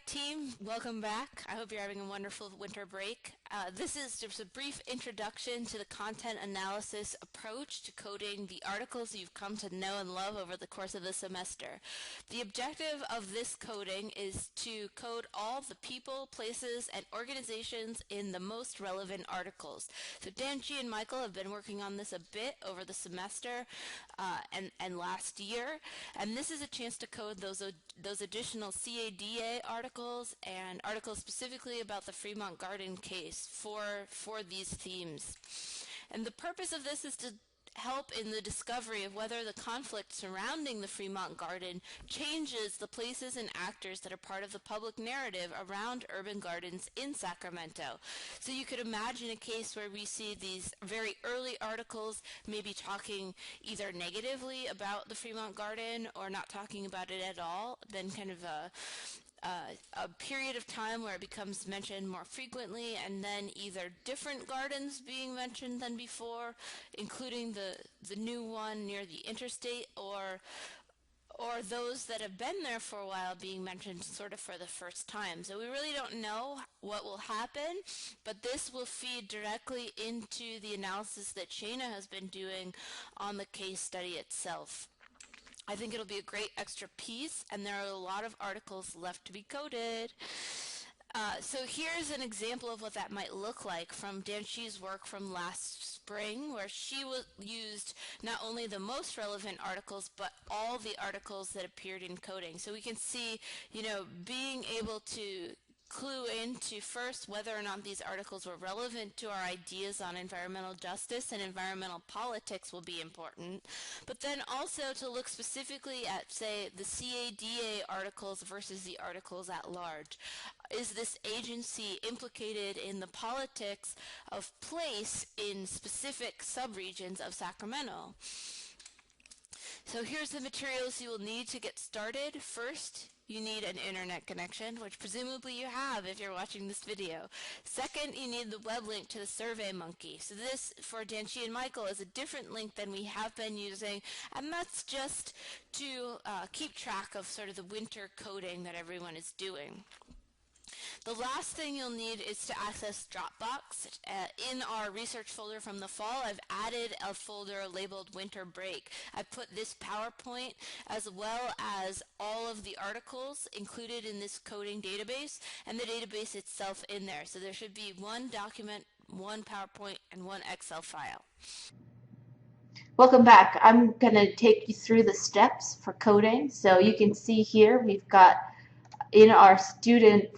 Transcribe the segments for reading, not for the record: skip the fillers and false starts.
team, welcome back. I hope you're having a wonderful winter break. This is just a brief introduction to the content analysis approach to coding the articles you've come to know and love over the course of the semester. The objective of this coding is to code all the people, places, and organizations in the most relevant articles. So Danchi and Michael have been working on this a bit over the semester and last year, and this is a chance to code those additional CADA articles and articles specifically about the Fremont Garden case for these themes. And the purpose of this is to help in the discovery of whether the conflict surrounding the Fremont Garden changes the places and actors that are part of the public narrative around urban gardens in Sacramento. So you could imagine a case where we see these very early articles maybe talking either negatively about the Fremont Garden or not talking about it at all, then kind of a period of time where it becomes mentioned more frequently, and then either different gardens being mentioned than before, including the new one near the interstate, or those that have been there for a while being mentioned sort of for the first time. So we really don't know what will happen, but this will feed directly into the analysis that Shayna has been doing on the case study itself. I think it'll be a great extra piece, and there are a lot of articles left to be coded. So here's an example of what that might look like from Danchi's work from last spring, where she used not only the most relevant articles, but all the articles that appeared in coding. So we can see, being able to clue into first whether or not these articles were relevant to our ideas on environmental justice and environmental politics will be important, but then also to look specifically at, say, the CADA articles versus the articles at large. Is this agency implicated in the politics of place in specific subregions of Sacramento? So here's the materials you will need to get started. First, you need an internet connection, which presumably you have if you're watching this video. Second, you need the web link to the SurveyMonkey. So this, for Danchi and Michael, is a different link than we have been using, and that's just to keep track of sort of the winter coding that everyone is doing. The last thing you'll need is to access Dropbox. In our research folder from the fall, I've added a folder labeled Winter Break. I put this PowerPoint as well as all of the articles included in this coding database and the database itself in there. So there should be one document, one PowerPoint, and one Excel file. Welcome back. I'm going to take you through the steps for coding. So you can see here we've got in our student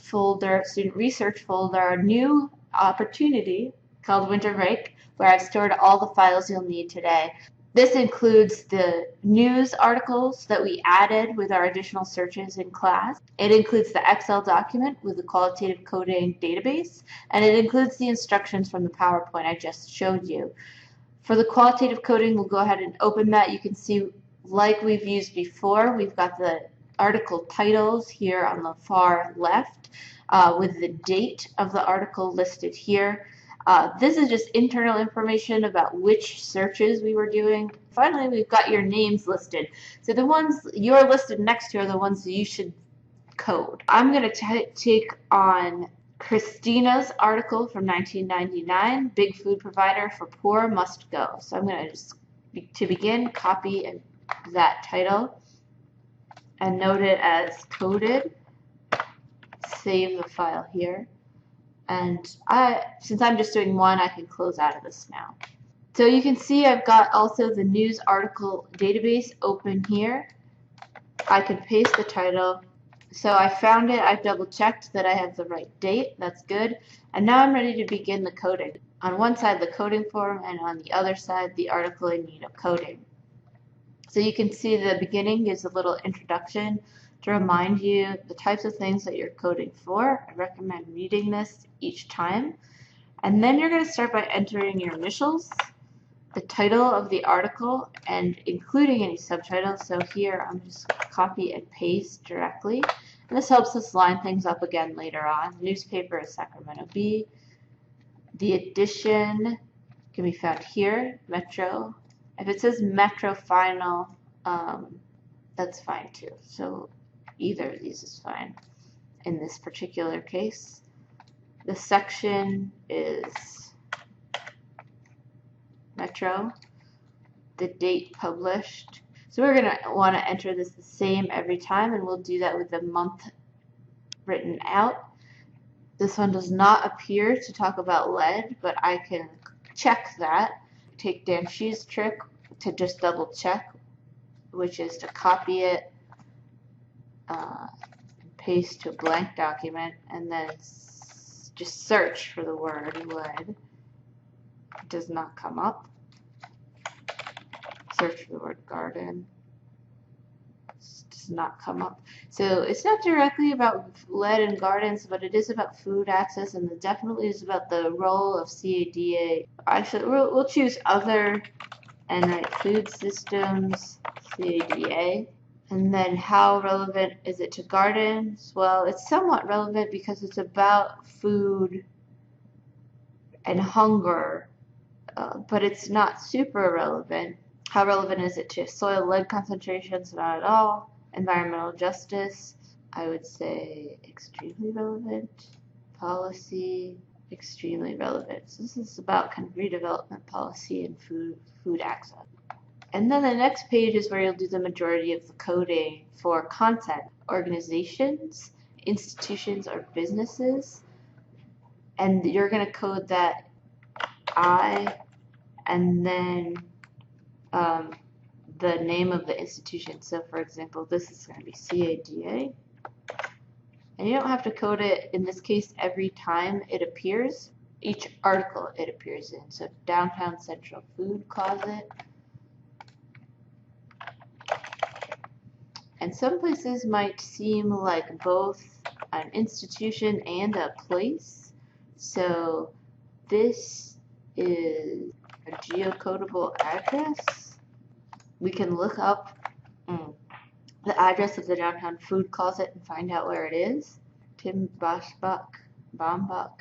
research folder, a new opportunity called Winter Break, where I've stored all the files you'll need today. This includes the news articles that we added with our additional searches in class. It includes the Excel document with the qualitative coding database, and it includes the instructions from the PowerPoint I just showed you. For the qualitative coding, we'll go ahead and open that. You can see, like we've used before, we've got the article titles here on the far left with the date of the article listed here. This is just internal information about which searches we were doing. Finally, we've got your names listed. So the ones you're listed next to are the ones that you should code. I'm going to take on Christina's article from 1999, Big Food Provider for Poor Must Go. So I'm going to just, to begin, copy that title and note it as coded. Save the file here. And since I'm just doing one, I can close out of this now. So you can see I've got also the news article database open here. I can paste the title. So I found it, I've double checked that I have the right date, that's good. And now I'm ready to begin the coding. On one side the coding form, and on the other side the article in need of coding. So you can see the beginning gives a little introduction to remind you the types of things that you're coding for. I recommend reading this each time. And then you're going to start by entering your initials, the title of the article, and including any subtitles. So here I'm just copy and paste directly. And this helps us line things up again later on. The newspaper is Sacramento Bee. The edition can be found here, Metro. If it says Metro Final, that's fine too. So either of these is fine. in this particular case. The section is Metro, the date published. So we're going to want to enter this the same every time, and we'll do that with the month written out. This one does not appear to talk about lead, but I can check that. Take Dan Xi's trick to just double check, which is to copy it, paste to a blank document, and then just search for the word lead. It does not come up. Search for the word garden. It does not come up. So it's not directly about lead and gardens, but it is about food access, and it definitely is about the role of CADA. Actually, we'll choose other and write food systems, CADA. And then how relevant is it to gardens? Well, it's somewhat relevant because it's about food and hunger, but it's not super relevant. How relevant is it to soil lead concentrations? Not at all. Environmental justice, I would say extremely relevant. Policy, extremely relevant. So this is about kind of redevelopment policy and food access. And then the next page is where you'll do the majority of the coding for content. Organizations, institutions, or businesses. And you're going to code that I and then the name of the institution. So for example, this is going to be CADA. And you don't have to code it, in this case, every time it appears, each article it appears in. So Downtown Central Food Closet. And some places might seem like both an institution and a place. So this is a geocodable address. We can look up the address of the Downtown Food Closet and find out where it is. Tim Baumbach,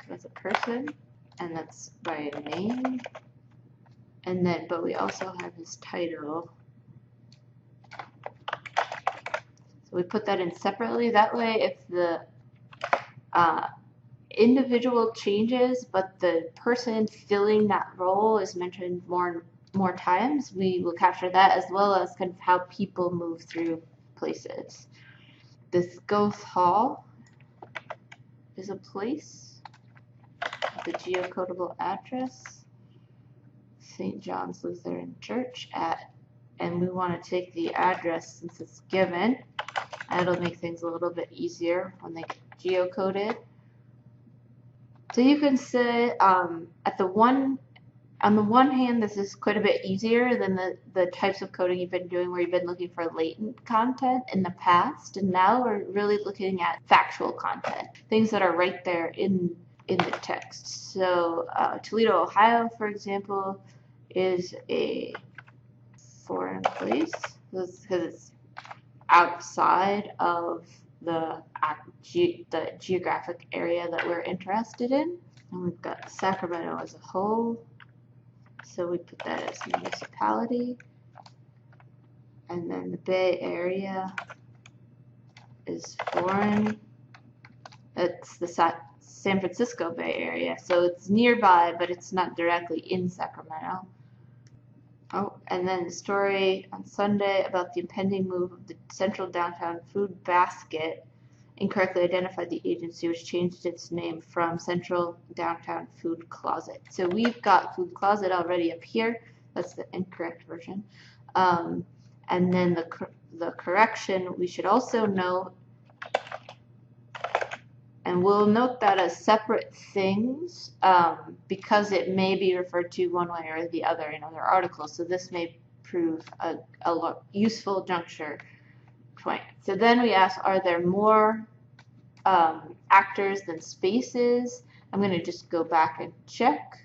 that's a person, and that's by name. And then, but we also have his title. So we put that in separately. That way, if the individual changes, but the person filling that role is mentioned more times, we will capture that, as well as kind of how people move through places. This Goth Hall is a place, the geocodable address, St. John's Lutheran Church and we want to take the address since it's given. That'll make things a little bit easier when they get geocoded. So you can say on the one hand, this is quite a bit easier than the types of coding you've been doing where you've been looking for latent content in the past, and now we're really looking at factual content, things that are right there in the text. So Toledo, Ohio, for example, is a foreign place because it's outside of the geographic area that we're interested in. And we've got Sacramento as a whole. So we put that as municipality. And then the Bay Area is foreign. It's the San Francisco Bay Area. So it's nearby, but it's not directly in Sacramento. Oh, and then the story on Sunday about the impending move of the Central Downtown Food Basket incorrectly identified the agency, which changed its name from Central Downtown Food Closet. So we've got Food Closet already up here. That's the incorrect version. And then the correction, we should also know, and we'll note that as separate things because it may be referred to one way or the other in other articles. So this may prove a useful juncture point. So then we ask, are there more actors than spaces? I'm going to just go back and check.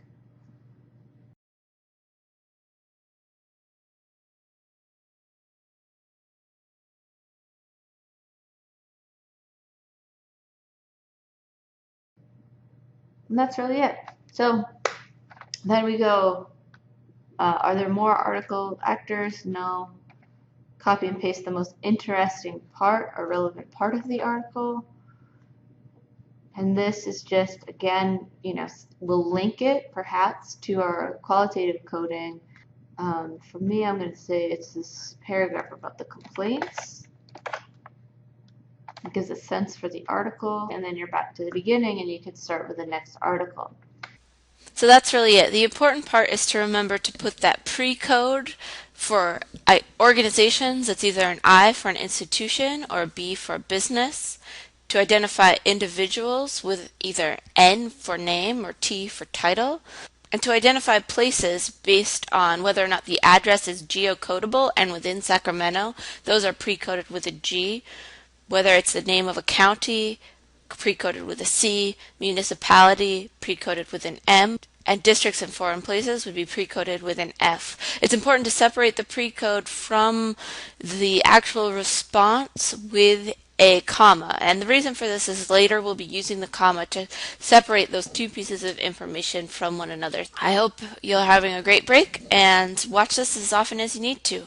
And that's really it. So then we go, are there more article actors? No. Copy and paste the most interesting part or relevant part of the article. And this is just, again, we'll link it perhaps to our qualitative coding. For me, I'm going to say it's this paragraph about the complaints. It gives a sense for the article, and then you're back to the beginning and you can start with the next article. So that's really it. The important part is to remember to put that pre-code for organizations. It's either an I for an institution or a B for a business. To identify individuals with either N for name or T for title. And to identify places based on whether or not the address is geocodable and within Sacramento, those are pre-coded with a G. Whether it's the name of a county, pre-coded with a C, municipality, pre-coded with an M, and districts and foreign places would be pre-coded with an F. It's important to separate the pre-code from the actual response with a comma, and the reason for this is later we'll be using the comma to separate those two pieces of information from one another. I hope you're having a great break, and watch this as often as you need to.